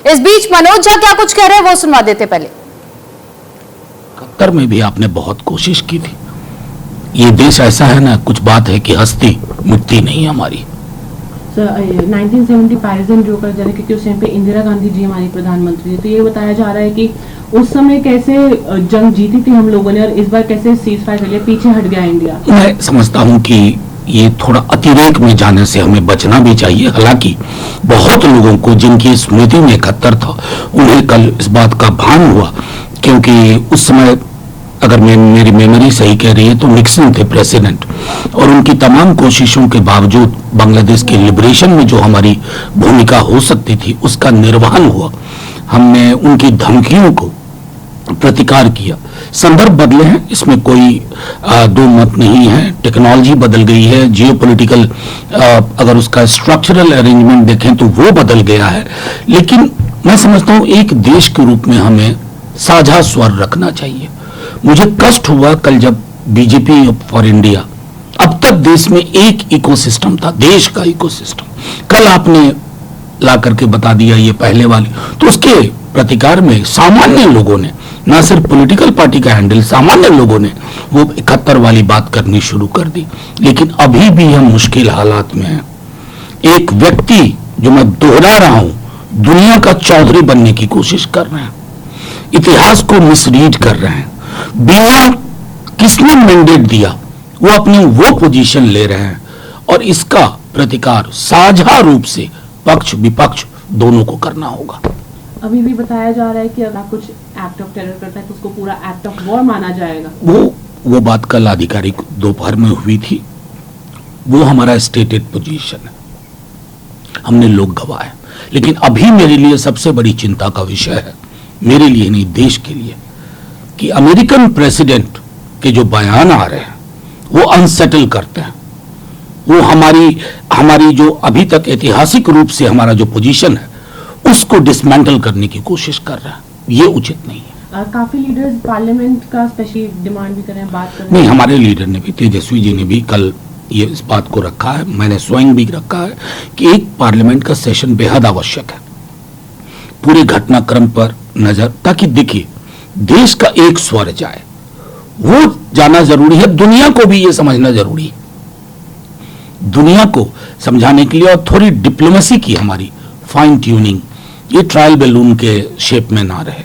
इस बीच मनोज झा क्या कुछ कह रहे हैं वो सुनवा देते पहले। कतर में भी आपने बहुत कोशिश की थी। ये देश ऐसा है ना, कुछ बात है कि हस्ती मिटती नहीं हमारी। सर 1970 पैरिस जो कर जा रहे क्योंकि उस टाइम पे इंदिरा गांधी जी हमारी प्रधानमंत्री थी, तो ये बताया जा रहा है कि उस समय कैसे जंग जीती थी हम लोगों ने और इस बार कैसे सीज फायर के लिए पीछे हट गया इंडिया। मैं समझता हूं कि ये थोड़ा अतिरेक में जाने से हमें बचना भी चाहिए। हालांकि बहुत लोगों को जिनकी स्मृति में 71 था उन्हें कल इस बात का भान हुआ, क्योंकि उस समय अगर मेरी मेमोरी सही कह रही है तो निक्सन थे प्रेसिडेंट, और उनकी तमाम कोशिशों के बावजूद बांग्लादेश के लिबरेशन में जो हमारी भूमिका हो सकती थी उसका निर्वहन हुआ। हमने उनकी धमकियों को प्रतिकार किया। संदर्भ बदले हैं, इसमें कोई दो मत नहीं है। टेक्नोलॉजी बदल गई है, जियोपॉलिटिकल अगर उसका स्ट्रक्चरल अरेंजमेंट देखें तो वो बदल गया है। लेकिन मैं समझता हूं एक देश के रूप में हमें साझा स्वर रखना चाहिए। मुझे कष्ट हुआ कल जब बीजेपी फॉर इंडिया, अब तक देश में एक इकोसिस्टम था, देश का इकोसिस्टम, कल आपने ला करके बता दिया ये पहले वाली, तो उसके प्रतिकार में सामान्य लोगों ने, ना सिर्फ पॉलिटिकल पार्टी का हैंडल, सामान्य लोगों ने वो 71 वाली बात करनी शुरू कर दी। लेकिन अभी भी हम मुश्किल हालात में हैं। एक व्यक्ति, जो मैं दोहरा रहा हूं, दुनिया का चौधरी बनने की कोशिश कर रहे हैं, इतिहास को मिसरीड कर रहे हैं, बिना किसने मैंडेट दिया वो अपनी वो पोजीशन ले रहे हैं, और इसका प्रतिकार साझा रूप से पक्ष विपक्ष दोनों को करना होगा। अभी भी बताया जा रहा है कि अगर कुछ एक्ट ऑफ टेरर करता है तो उसको पूरा एक्ट ऑफ वॉर माना जाएगा। वो बात कल आधिकारिक दोपहर में हुई थी, वो हमारा स्टेटेड पोजीशन है, हमने लोग गवाए। लेकिन अभी मेरे लिए सबसे बड़ी चिंता का विषय है, मेरे लिए नहीं देश के लिए, कि अमेरिकन प्रेसिडेंट के जो बयान आ रहे हैं वो अनसेटल करते हैं। वो हमारी जो अभी तक ऐतिहासिक रूप से हमारा जो पोजीशन है उसको डिसमेंटल करने की कोशिश कर रहा है। ये उचित नहीं है। काफी लीडर्स पार्लियामेंट का स्पेशली डिमांड भी कर रहे हैं, बात कर रहे हैं। नहीं, हमारे लीडर ने भी, तेजस्वी जी ने भी कल ये इस बात को रखा है, मैंने स्वयं भी रखा है कि एक पार्लियामेंट का सेशन बेहद आवश्यक है, पूरे घटनाक्रम पर नजर, ताकि देखिए देश का एक स्वर जाए, वो जाना जरूरी है। दुनिया को भी ये समझना जरूरी है, दुनिया को समझाने के लिए, और थोड़ी डिप्लोमेसी की हमारी फाइन ट्यूनिंग, ये ट्रायल बैलून के शेप में ना रहे।